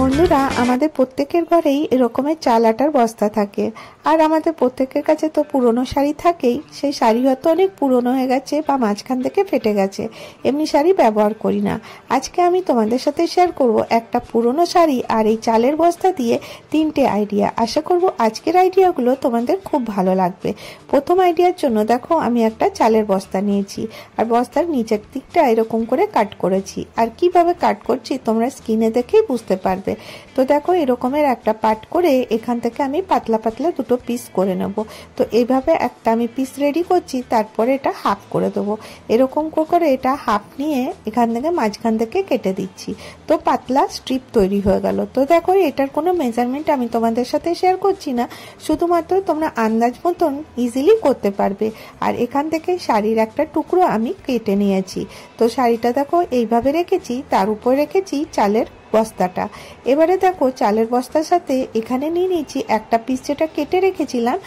বন্ধুরা, আমাদের প্রত্যেকের ঘরেই এরকমের চাল আটার বস্তা থাকে, আর আমাদের প্রত্যেকের কাছে তো পুরনো শাড়ি থাকেই। সেই শাড়ি হয়তো অনেক পুরনো হয়ে গেছে বা মাঝখান থেকে ফেটে গেছে, এমনি শাড়ি ব্যবহার করি না। আজকে আমি তোমাদের সাথে শেয়ার করব একটা পুরনো শাড়ি আর এই চালের বস্তা দিয়ে 3টে আইডিয়া। আশা করব আজকের আইডিয়াগুলো তোমাদের খুব ভালো লাগবে। প্রথম আইডিয়ার জন্য দেখো, আমি একটা চালের বস্তা নিয়েছি আর বস্তার নিচের দিকটা এরকম করে কাট করেছি। আর কিভাবে কাট করছি তোমরা স্ক্রিনে দেখেই বুঝতে পারবে। তো দেখো, এরকমের একটা পার্ট করে এখান থেকে আমি পাতলা পাতলা দুটো পিস করে নেব। তো এইভাবে একটা আমি পিস রেডি করছি, তারপরে এটা হাফ করে দেবো। এরকম করে এটা হাফ নিয়ে এখান থেকে মাঝখান থেকে কেটে দিচ্ছি। তো পাতলা স্ট্রিপ তৈরি হয়ে গেল। তো দেখো, এটার কোনো মেজারমেন্ট আমি তোমাদের সাথে শেয়ার করছি না, শুধুমাত্র তোমরা আন্দাজ মতন ইজিলি করতে পারবে। আর এখান থেকে শাড়ির একটা টুকরো আমি কেটে নিয়েছি। তো শাড়িটা দেখো এইভাবে রেখেছি, তার উপর রেখেছি চালের বস্তাটা। এবারে দেখো, চালের বস্তার সাথে এখানে নিয়ে নিয়েছি একটা পিস, যেটা কেটে রেখেছিলাম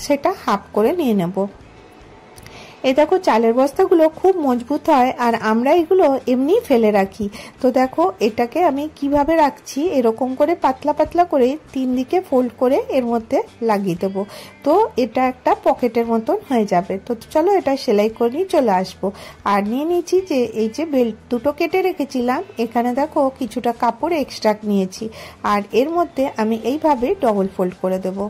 সেটা হাফ করে নিয়ে নেব। এই দেখো, চালের বস্তাগুলো খুব মজবুত হয় আর আমরা এগুলো এমনি ফেলে রাখি। তো দেখো, এটাকে আমি কিভাবে রাখছি, এরকম করে পাতলা পাতলা করে 3 দিকে ফোল্ড করে এর মধ্যে লাগিয়ে দেবো। তো এটা একটা পকেটের মতন হয়ে যাবে। তো চলো এটা সেলাই করে নিয়ে চলে আসবো। আর নিয়ে নিয়েছি যে এই যে বেল্ট দুটো কেটে রেখেছিলাম, এখানে দেখো কিছুটা কাপড় এক্সট্রা নিয়েছি আর এর মধ্যে আমি এইভাবে ডবল ফোল্ড করে দেবো।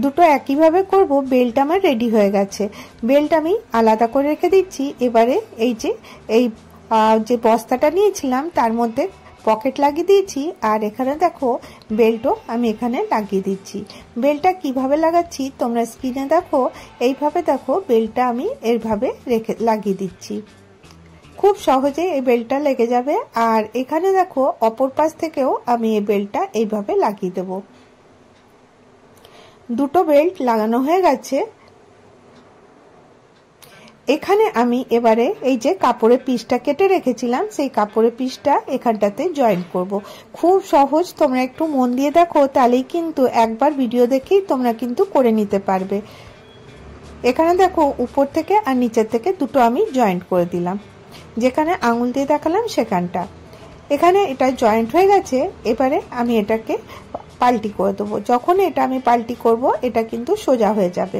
দুটো একইভাবে করব। বেল্ট আমার রেডি হয়ে গেছে, বেল্ট আমি আলাদা করে রেখে দিচ্ছি। এবারে এই যে বস্তাটা নিয়েছিলাম তার মধ্যে পকেট লাগিয়ে দিয়েছি আর এখানে দেখো বেল্টও আমি এখানে লাগিয়ে দিচ্ছি। বেল্টটা কিভাবে লাগাচ্ছি তোমরা স্ক্রিনে দেখো। এইভাবে দেখো, বেল্টটা আমি এইভাবে লাগিয়ে দিচ্ছি। খুব সহজে এই বেল্টটা লেগে যাবে। আর এখানে দেখো, অপর পাশ থেকেও আমি এই বেল্টটা এইভাবে লাগিয়ে দেবো। দুটো বেল্ট লাগানো হয়ে গেছে। এখানে আমি এবারে এই যে কাপড়ের পিসটা কেটে রেখেছিলাম, সেই কাপড়ের পিসটা এখানটাতে জয়েন করব। খুব সহজ, তোমরা একটু মন দিয়ে দেখো, তাহলেই কিন্তু একবার ভিডিও দেখেই তোমরা কিন্তু করে নিতে পারবে। এখানে দেখো, উপর থেকে আর নিচের থেকে দুটো আমি জয়েন্ট করে দিলাম, যেখানে আঙুল দিয়ে দেখালাম সেখানটা। এখানে এটা জয়েন্ট হয়ে গেছে। এবারে আমি এটাকে পাল্টি করে দেবো। যখন এটা আমি পাল্টি করব, এটা কিন্তু সোজা হয়ে যাবে।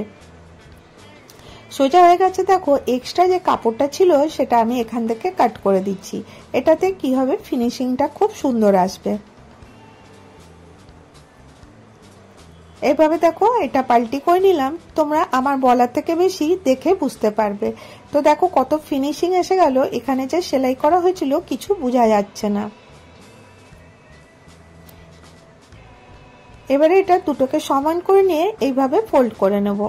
সোজা হয়ে গেছে। দেখো, এক্সট্রা যে কাপড়টা ছিল সেটা আমি এখান থেকে কাট করে দিচ্ছি। এটাতে কি হবে, ফিনিশিংটা খুব সুন্দর আসবে। এইভাবে দেখো, এটা পাল্টি করে নিলাম। তোমরা আমার বলার থেকে বেশি দেখে বুঝতে পারবে। তো দেখো কত ফিনিশিং এসে গেল। এখানে যে সেলাই করা হয়েছিল কিছু বোঝা যাচ্ছে না। এবারে এটা দুটোকে সমান করে নিয়ে এইভাবে ফোল্ড করে নেব।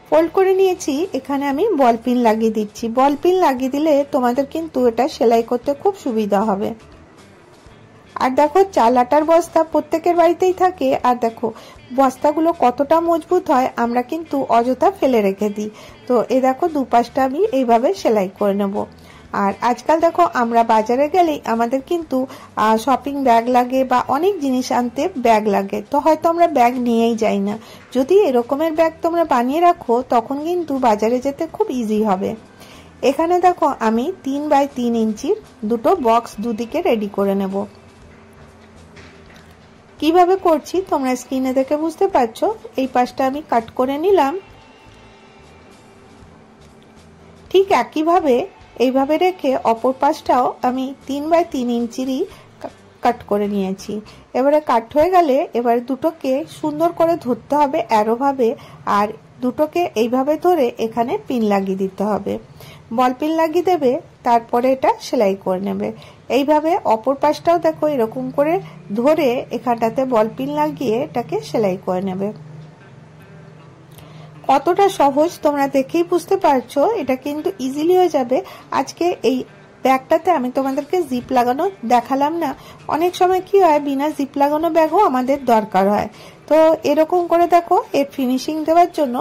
ফোল্ড করে নিয়েছি। এখানে আমি বল পিন লাগিয়ে দিচ্ছি। বল পিন লাগিয়ে দিলে তোমাদের কিন্তু এটা সেলাই করতে খুব সুবিধা হবে। আর দেখো, চাল আটার বস্তা প্রত্যেকের বাড়িতেই থাকে। আর দেখো বস্তাগুলো কতটা মজবুত হয়, আমরা কিন্তু অযথা ফেলে রেখে দিই। তো দেখো, দুপাশটা আমি এইভাবে সেলাই করে নেব। আর আজকাল দেখো, আমরা বাজারে গেলেই আমাদের কিন্তু শপিং ব্যাগ লাগে বা অনেক জিনিস আনতে ব্যাগ লাগে। তো হয়তো আমরা ব্যাগ নিয়েই যাই না। যদি এরকমের ব্যাগ তোমরা বানিয়ে রাখো, তখন কিন্তু বাজারে যেতে খুব ইজি হবে। এখানে দেখো, আমি 3 বাই 3 ইঞ্চির দুটো বক্স দুদিকে রেডি করে নেব। কিভাবে করছি তোমরা স্ক্রিনে দেখে বুঝতে পারছো। এই পাশটা আমি কাট করে নিলাম। ঠিক একইভাবে এইভাবে রেখে অপর পাশটাও আমি 3 বাই 3 ইঞ্চিরই কাট করে নিয়েছি। এবারে কাট হয়ে গেলে এবার দুটোকে সুন্দর করে ধরতে হবে অ্যারো ভাবে। আর দুটোকে এইভাবে ধরে এখানে পিন লাগিয়ে দিতে হবে। বল পিন লাগিয়ে দেবে, তারপরে এটা সেলাই করে নেবে। এইভাবে অপর পাশটাও দেখো এরকম করে ধরে এখানটাতে বল পিন লাগিয়ে এটাকে সেলাই করে নেবে। কতটা সহজ তোমরা দেখেই বুঝতে পারছো, এটা কিন্তু ইজিলি হয়ে যাবে। আজকে এই ব্যাগটাতে আমি তোমাদেরকে জিপ লাগানো দেখালাম না, অনেক সময় কি হয় বিনা জিপ লাগানো ব্যাগও আমাদের দরকার হয়। তো এরকম করে দেখো, এর ফিনিশিং দেওয়ার জন্য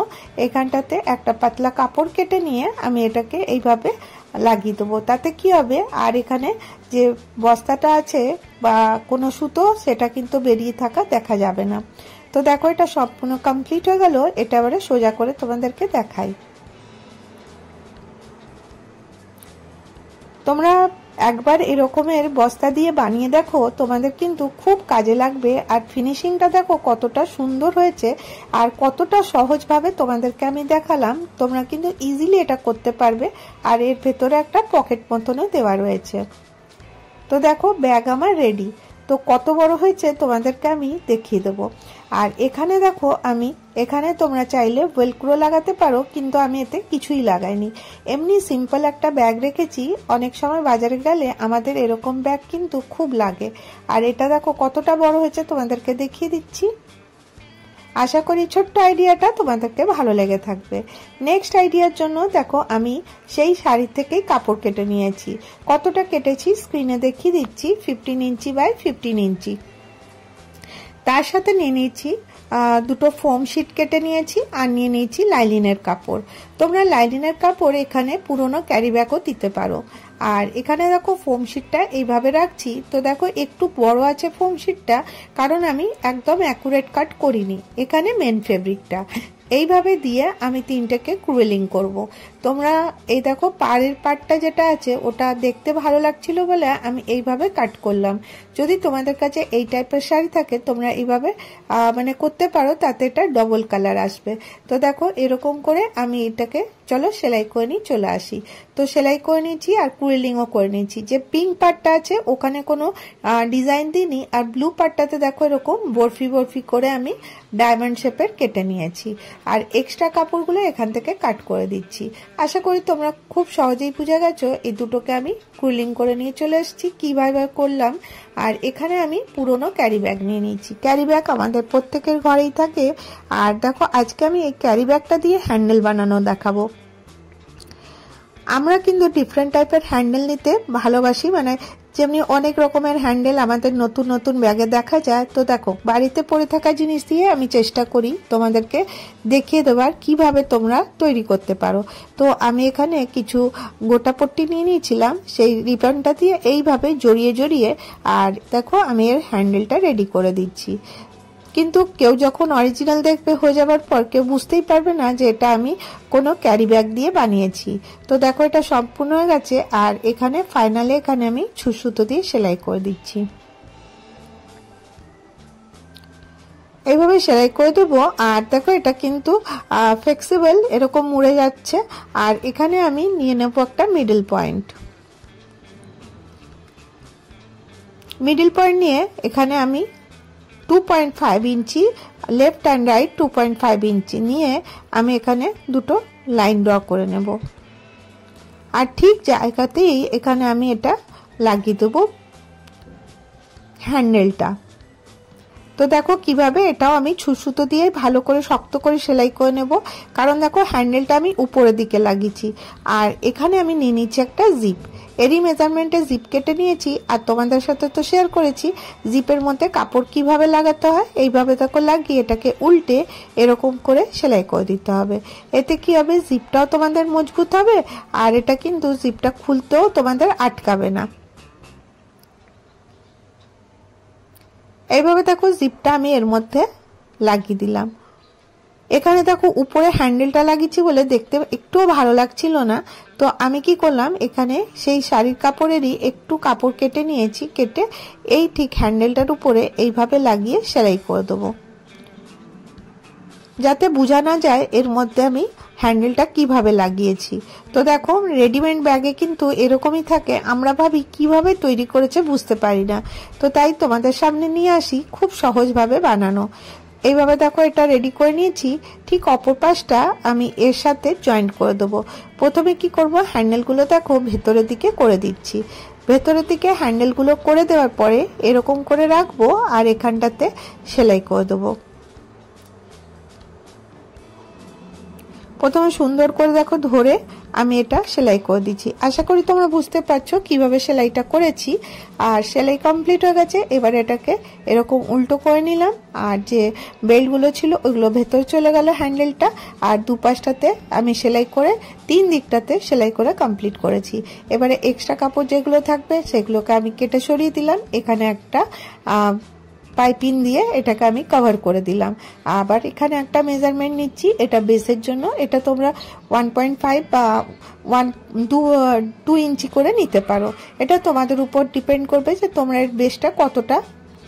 এখানটাতে একটা পাতলা কাপড় কেটে নিয়ে আমি এটাকে এইভাবে লাগিয়ে দেবো। তাতে কি হবে, আর এখানে যে বস্তাটা আছে বা কোনো সুতো সেটা কিন্তু বেরিয়ে থাকা দেখা যাবে না। তো দেখো এটা সম্পূর্ণ কমপ্লিট হয়ে গেল। এটা এবারে সোজা করে তোমাদেরকে দেখাই। তোমরা একবার এরকমের বস্তা দিয়ে বানিয়ে দেখো, তোমাদের কিন্তু খুব কাজে লাগবে। আর ফিনিশিংটা দেখো কতটা সুন্দর হয়েছে আর কতটা সহজভাবে তোমাদেরকে আমি দেখালাম। তোমরা কিন্তু ইজিলি এটা করতে পারবে। আর এর ভেতরে একটা পকেট মতনও দেওয়া রয়েছে। তো দেখো ব্যাগ আমার রেডি। তো কত বড় হয়েছে তোমাদেরকে আমি দেখিয়ে দেবো। আর এখানে দেখো আমি এখানে তোমরা চাইলে ওয়েলক্রো লাগাতে পারো, কিন্তু আমি এতে কিছুই লাগাইনি, এমনি সিম্পল একটা ব্যাগ রেখেছি। অনেক সময় বাজারে গেলে আমাদের এরকম ব্যাগ কিন্তু খুব লাগে। আর এটা দেখো কতটা বড় হয়েছে তোমাদেরকে দেখিয়ে দিচ্ছি। আশা করি ছোট্ট আইডিয়াটা তোমাদেরকে ভালো লেগে থাকবে। নেক্সট আইডিয়ার জন্য দেখো আমি সেই শাড়ি থেকেই কাপড় কেটে নিয়েছি। কতটা কেটেছি স্ক্রিনে দেখিয়ে দিচ্ছি, 15 ইঞ্চি বাই 15 ইঞ্চি। তার সাথে নিয়ে নিয়েছি দুটো ফোম শিট কেটে নিয়েছি, আর নিয়ে নিয়েছি লাইলিনের কাপড়। তোমরা লাইলিনের কাপড় এখানে পুরোনো ক্যারি ব্যাগও দিতে পারো। আর এখানে দেখো ফোম শিটটা এইভাবে রাখছি। তো দেখো একটু বড় আছে ফোম শিটটা, কারণ আমি একদম অ্যাকুরেট কাট করিনি এখানে মেন ফেব্রিকটা। এইভাবে দিয়ে আমি তিনটাকে ক্রুয়েলিং করব। তোমরা এই দেখো পাড়ের পাটটা যেটা আছে ওটা দেখতে ভালো লাগছিল বলে আমি এইভাবে কাট করলাম। যদি তোমাদের কাছে এই টাইপের শাড়ি থাকে তোমরা এইভাবে মানে করতে পারো, তাতে এটা ডবল কালার আসবে। তো দেখো এরকম করে আমি এটাকে চলো সেলাই করে নিয়ে চলে আসি। তো সেলাই করে নিয়েছি আর ক্রুয়েলিংও করে নিয়েছি। যে পিঙ্ক পার্টটা আছে ওখানে কোনো ডিজাইন দিইনি, আর ব্লু পার্টটাতে দেখো এরকম বরফি বরফি করে আমি ডায়মন্ড শেপের কেটে নিয়েছি। আর এক্সট্রা কাপড়গুলো এখান থেকে কাট করে দিচ্ছি। আশা করি তোমরা খুব সহজেই বুঝে গেছো। এই দুটোকে আমি ক্রুয়েলিং করে নিয়ে চলে এসেছি কিভাবে করলাম। আর এখানে আমি পুরনো ক্যারি ব্যাগ নিয়ে নিয়েছি। ক্যারি ব্যাগ আমাদের প্রত্যেকের ঘরেই থাকে। আর দেখো আজকে আমি এই ক্যারি ব্যাগটা দিয়ে হ্যান্ডেল বানানো দেখাবো। আমরা কিন্তু ডিফারেন্ট টাইপের হ্যান্ডেল নিতে ভালোবাসি, মানে যেমনি অনেক রকমের হ্যান্ডেল আমাদের নতুন নতুন ব্যাগে দেখা যায়। তো দেখো বাড়িতে পড়ে থাকা জিনিস দিয়ে আমি চেষ্টা করি তোমাদেরকে দেখিয়ে দেওয়ার কিভাবে তোমরা তৈরি করতে পারো। তো আমি এখানে কিছু গোটা পট্টি নিয়ে নিয়েছিলাম, সেই রিবনটা দিয়ে এইভাবে জড়িয়ে জড়িয়ে আর দেখো আমি এর হ্যান্ডেলটা রেডি করে দিচ্ছি। কিন্তু কেউ যখন অরিজিনাল দেখবে হয়ে যাবার পর কেউ বুঝতেই পারবে না যে এটা আমি কোনো ক্যারি ব্যাগ দিয়ে বানিয়েছি। তো দেখো এটা সম্পূর্ণ হয়ে গেছে। আর এখানে ফাইনালি এখানে আমি সুতো দিয়ে সেলাই করে দিচ্ছি। এইভাবে সেলাই করে দেবো। আর দেখো এটা কিন্তু ফ্লেক্সিবল, এরকম মুড়ে যাচ্ছে। আর এখানে আমি নিয়ে নেবো একটা মিডল পয়েন্ট। মিডল পয়েন্ট নিয়ে এখানে আমি 2.5 ইঞ্চি লেফট অ্যান্ড রাইট 2.5 ইঞ্চি নিয়ে আমি এখানে দুটো লাইন ড্র করে নেব। আর ঠিক জায়গাতেই এখানে আমি এটা লাগিয়ে দেবো হ্যান্ডেলটা। তো দেখো কিভাবে এটাও আমি সুতো দিয়ে ভালো করে শক্ত করে সেলাই করে নেব, কারণ দেখো হ্যান্ডেলটা আমি উপরের দিকে লাগিয়েছি। আর এখানে আমি নিয়ে নিচ্ছি একটা জিপ। এরই মেজারমেন্টে জিপ কেটে নিয়েছি। আর তোমাদের সাথে তো শেয়ার করেছি জিপের মধ্যে কাপড় কিভাবে লাগাতে হয়। এইভাবে দেখো লাগিয়ে এটাকে উল্টে এরকম করে সেলাই করে দিতে হবে। এতে কি হবে, জিপটাও তোমাদের মজবুত হবে আর এটা কিন্তু জিপটা খুলতেও তোমাদের আটকাবে না। এইভাবে দেখো জিপটা আমি এর মধ্যে লাগিয়ে দিলাম। এখানে দেখো উপরে হ্যান্ডেলটা লাগিয়েছি বলে দেখতে একটুও ভালো লাগছিল না। তো আমি কি করলাম, এখানে সেই শাড়ির কাপড়েরই একটু কাপড় কেটে নিয়েছি, কেটে এই ঠিক হ্যান্ডেলটার উপরে এইভাবে লাগিয়ে সেলাই করে দেবো, যাতে বোঝা না যায় এর মধ্যে আমি হ্যান্ডেলটা কিভাবে লাগিয়েছি। তো দেখো রেডিমেড ব্যাগে কিন্তু এরকমই থাকে, আমরা ভাবি কিভাবে তৈরি করেছে বুঝতে পারি না। তো তাই তোমাদের সামনে নিয়ে আসি খুব সহজভাবে বানানো। এইভাবে দেখো এটা রেডি করে নিয়েছি। ঠিক অপর পাশটা আমি এর সাথে জয়েন্ট করে দেবো। প্রথমে কি করব, হ্যান্ডেলগুলো দেখো ভেতরের দিকে করে দিচ্ছি। ভেতরের দিকে হ্যান্ডেলগুলো করে দেওয়ার পরে এরকম করে রাখবো আর এখানটাতে সেলাই করে দেবো। প্রথমে সুন্দর করে দেখো ধরে আমি এটা সেলাই করে দিচ্ছি। আশা করি তোমরা বুঝতে পারছো কিভাবে সেলাইটা করেছি। আর সেলাই কমপ্লিট হয়ে গেছে। এবার এটাকে এরকম উল্টো করে নিলাম, আর যে বেল্টগুলো ছিল ওইগুলো ভেতর চলে গেল হ্যান্ডেলটা, আর দুপাশটাতে আমি সেলাই করে 3 দিকটাতে সেলাই করে কমপ্লিট করেছি। এবারে এক্সট্রা কাপড় যেগুলো থাকবে সেগুলোকে আমি কেটে সরিয়ে দিলাম। এখানে একটা পাইপিং দিয়ে এটাকে আমি কভার করে দিলাম। আবার এখানে একটা মেজারমেন্ট নিচ্ছি, এটা বেসের জন্য। এটা তোমরা 1.5 বা 2 ইঞ্চি করে নিতে পারো। এটা তোমাদের উপর ডিপেন্ড করবে যে তোমরা এর বেসটা কতটা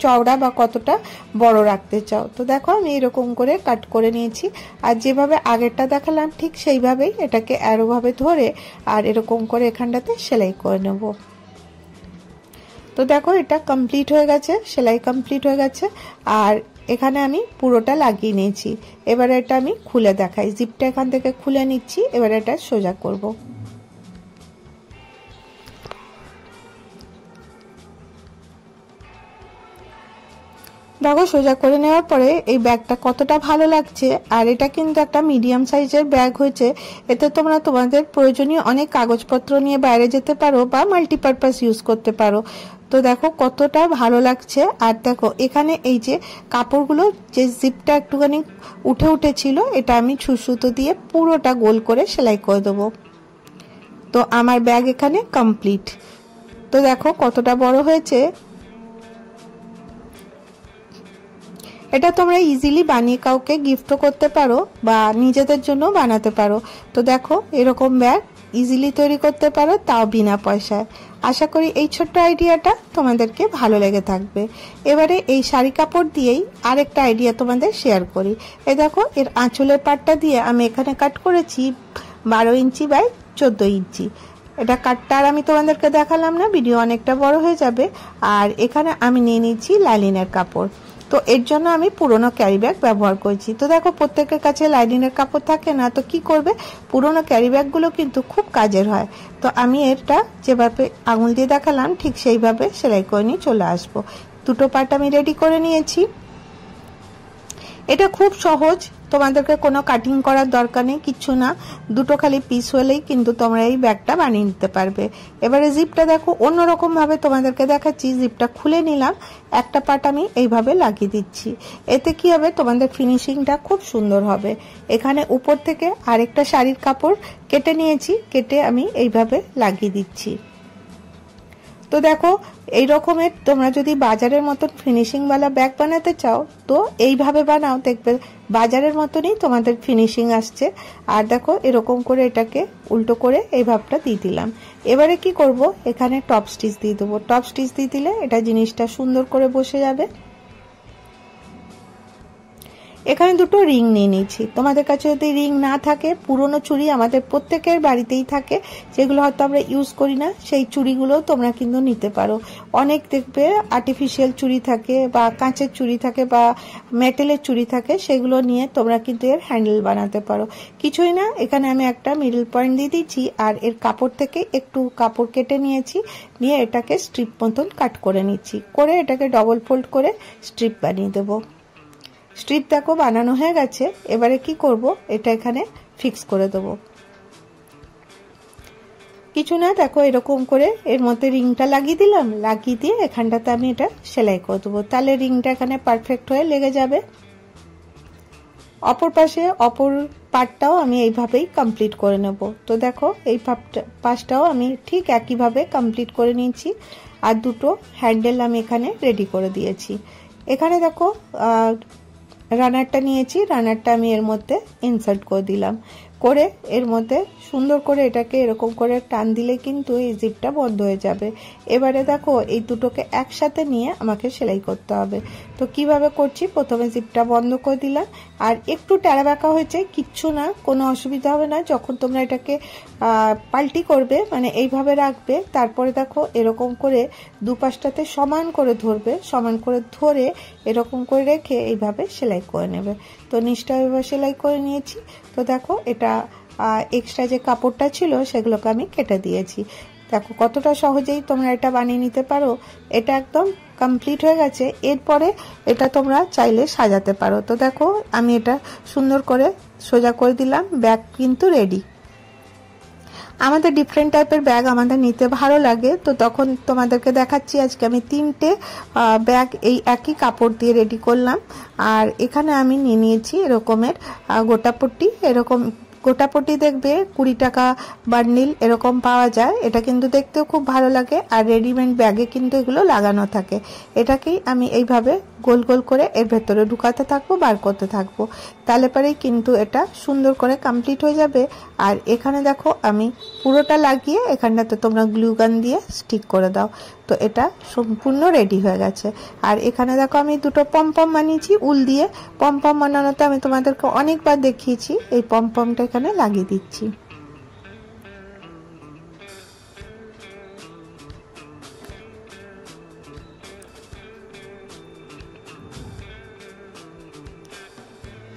চওড়া বা কতটা বড় রাখতে চাও। তো দেখো আমি এরকম করে কাট করে নিয়েছি, আর যেভাবে আগেরটা দেখালাম ঠিক সেইভাবেই এটাকে অ্যারো ভাবে ধরে আর এরকম করে এখানটাতে সেলাই করে নেব। তো দেখো এটা কমপ্লিট হয়ে গেছে, সেলাই কমপ্লিট হয়ে গেছে। আর এখানে আমি পুরোটা লাগিয়ে নিয়েছি। এবারে এটা আমি খুলে দেখাই। জিপটা এখান থেকে খুলে নিচ্ছি, এবারে এটা সোজা করব। দেখো সোজা করে নেওয়ার পরে এই ব্যাগটা কতটা ভালো লাগছে। আর এটা কিন্তু একটা মিডিয়াম সাইজের ব্যাগ হয়েছে। এতে তোমরা তোমাদের প্রয়োজনীয় অনেক কাগজপত্র নিয়ে বাইরে যেতে পারো বা মাল্টিপারপাস ইউজ করতে পারো। তো দেখো কতটা ভালো লাগছে। আর দেখো এখানে এই যে কাপড়গুলো যে জিপটা একটুখানি উঠে উঠেছিল, এটা আমি সুতো দিয়ে পুরোটা গোল করে সেলাই করে দেবো। তো আমার ব্যাগ এখানে কমপ্লিট। তো দেখো কতটা বড় হয়েছে। এটা তোমরা ইজিলি বানিয়ে কাউকে গিফটও করতে পারো বা নিজেদের জন্য বানাতে পারো। তো দেখো এরকম ব্যাগ ইজিলি তৈরি করতে পারো, তাও বিনা পয়সায়। আশা করি এই ছোট্ট আইডিয়াটা তোমাদেরকে ভালো লেগে থাকবে। এবারে এই শাড়ি কাপড় দিয়েই আরেকটা আইডিয়া তোমাদের শেয়ার করি। এই দেখো এর আঁচলের পাটটা দিয়ে আমি এখানে কাট করেছি 12 ইঞ্চি বাই 14 ইঞ্চি। এটা কাটটা আর আমি তোমাদেরকে দেখালাম না, ভিডিও অনেকটা বড় হয়ে যাবে। আর এখানে আমি নিয়ে নিচ্ছি লাইনিনের কাপড়। তো এর জন্য আমি পুরনো ক্যারি ব্যাগ ব্যবহার করেছি। তো দেখো প্রত্যেকের কাছে লাইনিনের কাপড় থাকে না, তো কি করবে, পুরনো ক্যারি ব্যাগগুলো কিন্তু খুব কাজের হয়। তো আমি এটা যেভাবে আঙুল দিয়ে দেখালাম ঠিক সেইভাবে সেলাই করে নিয়ে চলে আসবো। দুটো পার্ট আমি রেডি করে নিয়েছি। এটা খুব সহজ, তোমাদেরকে কোনো কাটিং করার দরকার নেই, কিচ্ছু না। দুটো খালি পিস হলেই কিন্তু তোমরা এই ব্যাগটা বানিয়ে নিতে পারবে। এবারে জিপটা দেখো অন্যরকম ভাবে তোমাদেরকে দেখাচ্ছি। জিপটা খুলে নিলাম, একটা পার্ট আমি এইভাবে লাগিয়ে দিচ্ছি। এতে কি হবে, তোমাদের ফিনিশিংটা খুব সুন্দর হবে। এখানে উপর থেকে আরেকটা শাড়ির কাপড় কেটে নিয়েছি, কেটে আমি এইভাবে লাগিয়ে দিচ্ছি। তো দেখো এই রকমের তোমরা যদি বাজারের মতন ফিনিশিং वाला ব্যাগ বানাতে চাও তো এইভাবে বানাও, দেখবে বাজারের মতনই তোমাদের ফিনিশিং আসছে। আর দেখো এরকম করে এটাকে উল্টো করে এই ভাবটা দিয়ে দিলাম। এবারে কি করব, এখানে টপ স্টিচ দিয়ে দেবো। টপ স্টিচ দিয়ে দিলে এটা জিনিসটা সুন্দর করে বসে যাবে। এখানে দুটো রিং নিয়ে নিয়েছি। তোমাদের কাছে যদি রিং না থাকে, পুরনো চুড়ি আমাদের প্রত্যেকের বাড়িতেই থাকে, যেগুলো হয়তো আমরা ইউজ করি না, সেই চুড়িগুলো তোমরা কিন্তু নিতে পারো। অনেক দেখবে আর্টিফিশিয়াল চুড়ি থাকে বা কাঁচের চুড়ি থাকে বা মেটালের চুড়ি থাকে, সেগুলো নিয়ে তোমরা কিন্তু এর হ্যান্ডেল বানাতে পারো। কিছুই না, এখানে আমি একটা মিডল পয়েন্ট দিয়ে দিচ্ছি, আর এর কাপড় থেকে একটু কাপড় কেটে নিয়েছি, নিয়ে এটাকে স্ট্রিপ মতন কাট করে নিচ্ছি, করে এটাকে ডবল ফোল্ড করে স্ট্রিপ বানিয়ে দেবো। স্ট্রিপ দেখো বানানো হয়ে গেছে। এবারে কি করব, এটা এখানে ফিক্স করে দেবো। কিছু না, দেখো এরকম করে এর মধ্যে রিংটা লাগিয়ে দিলাম, লাগিয়ে দিয়ে এখানটাতে আমি এটা সেলাই করে দেবো। তাহলে রিংটা এখানে পারফেক্ট হয়ে লেগে যাবে। অপর পাশে অপর পার্টটাও আমি এইভাবেই কমপ্লিট করে নেব। তো দেখো এই পাশটাও আমি ঠিক একইভাবে কমপ্লিট করে নিয়েছি। আর দুটো হ্যান্ডেল আমি এখানে রেডি করে দিয়েছি। এখানে দেখো রানারটা নিয়েছি, রানারটা আমি এর মধ্যে ইনসার্ট করে দিলাম, করে এর মধ্যে সুন্দর করে এটাকে এরকম করে টান দিলে কিন্তু এই জিপটা বন্ধ হয়ে যাবে। এবারে দেখো এই দুটোকে একসাথে নিয়ে আমাকে সেলাই করতে হবে। তো কিভাবে করছি, প্রথমে জিপটা বন্ধ করে দিলাম, আর একটু টেরা বাঁকা হয়েছে, কিচ্ছু না, কোনো অসুবিধা হবে না। যখন তোমরা এটাকে পাল্টি করবে, মানে এইভাবে রাখবে, তারপরে দেখো এরকম করে দুপাশটাতে সমান করে ধরবে, সমান করে ধরে এরকম করে রেখে এইভাবে সেলাই করে নেবে। তো নিচটা এভাবে সেলাই করে নিয়েছি। তো দেখো এটা এক্সট্রা যে কাপড়টা ছিল সেগুলোকে আমি কেটে দিয়েছি। দেখো কতটা সহজেই তোমরা এটা বানিয়ে নিতে পারো। এটা একদম কমপ্লিট হয়ে গেছে। এরপরে এটা তোমরা চাইলে সাজাতে পারো। তো দেখো আমি এটা সুন্দর করে সোজা করে দিলাম, ব্যাগ কিন্তু রেডি। আমাদের ডিফারেন্ট টাইপের ব্যাগ আমাদের নিতে ভালো লাগে, তো তখন তোমাদেরকে দেখাচ্ছি। আজকে আমি 3টে ব্যাগ এই একই কাপড় দিয়ে রেডি করলাম। আর এখানে আমি নিয়ে নিয়েছি এরকমের গোটাপট্টি। এরকম গোটাপট্টি দেখবে 20 টাকা বান্ডিল এরকম পাওয়া যায়। এটা কিন্তু দেখতেও খুব ভালো লাগে, আর রেডিমেড ব্যাগে কিন্তু এগুলো লাগানো থাকে। এটাকেই আমি এইভাবে গোল গোল করে এর ভেতরে ঢুকাতে থাকবো, বার করতে থাকবো, তাহলে পরেই কিন্তু এটা সুন্দর করে কমপ্লিট হয়ে যাবে। আর এখানে দেখো আমি পুরোটা লাগিয়ে এখানটাতে তোমরা গ্লু গান দিয়ে স্টিক করে দাও, তো এটা সম্পূর্ণ রেডি হয়ে গেছে। আর এখানে দেখো আমি দুটো পমপম বানিয়েছি উল দিয়ে। পমপম বানানোতে আমি তোমাদেরকে অনেকবার দেখিয়েছি। এই পমপমটা এখানে লাগিয়ে দিচ্ছি।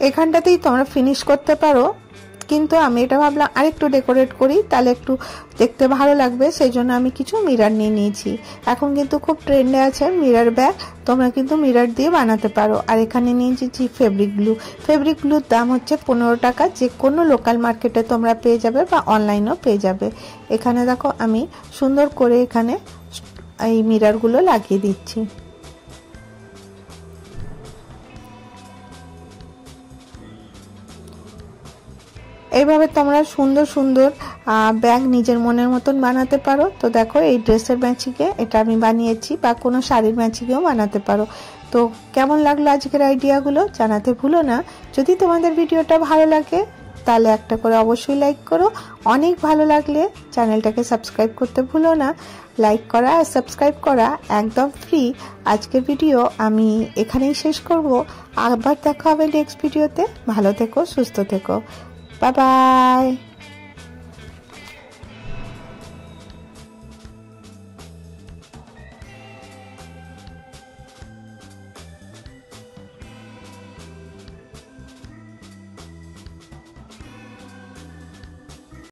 এখানটাতেই তোমরা ফিনিশ করতে পারো, কিন্তু আমি এটা ভাবলাম আরেকটু ডেকোরেট করি, তাহলে একটু দেখতে ভালো লাগবে, সেই জন্য আমি কিছু মিরর নিয়ে নিয়েছি। এখন কিন্তু খুব ট্রেন্ডে আছে মিরর ব্যাগ, তোমরা কিন্তু মিরর দিয়ে বানাতে পারো। আর এখানে নিয়েছি ফেব্রিক গ্লু। ফেব্রিক গ্লুর দাম হচ্ছে 15 টাকা, যে কোনো লোকাল মার্কেটে তোমরা পেয়ে যাবে বা অনলাইনেও পেয়ে যাবে। এখানে দেখো আমি সুন্দর করে এখানে এই মিররগুলো লাগিয়ে দিচ্ছি। এইভাবে তোমরা সুন্দর সুন্দর ব্যাগ নিজের মনের মতন বানাতে পারো। তো দেখো এই ড্রেসের ম্যাচিংয়ে এটা আমি বানিয়েছি, বা কোনো শাড়ির ম্যাচিংয়েও বানাতে পারো। তো কেমন লাগলো আজকের আইডিয়াগুলো জানাতে ভুলো না। যদি তোমাদের ভিডিওটা ভালো লাগে তাহলে একটা করে অবশ্যই লাইক করো। অনেক ভালো লাগলে চ্যানেলটাকে সাবস্ক্রাইব করতে ভুলো না। লাইক করা আর সাবস্ক্রাইব করা একদম ফ্রি। আজকের ভিডিও আমি এখানেই শেষ করব। আবার দেখা হবে নেক্সট ভিডিওতে। ভালো থেকো, সুস্থ থেকো। Bye bye.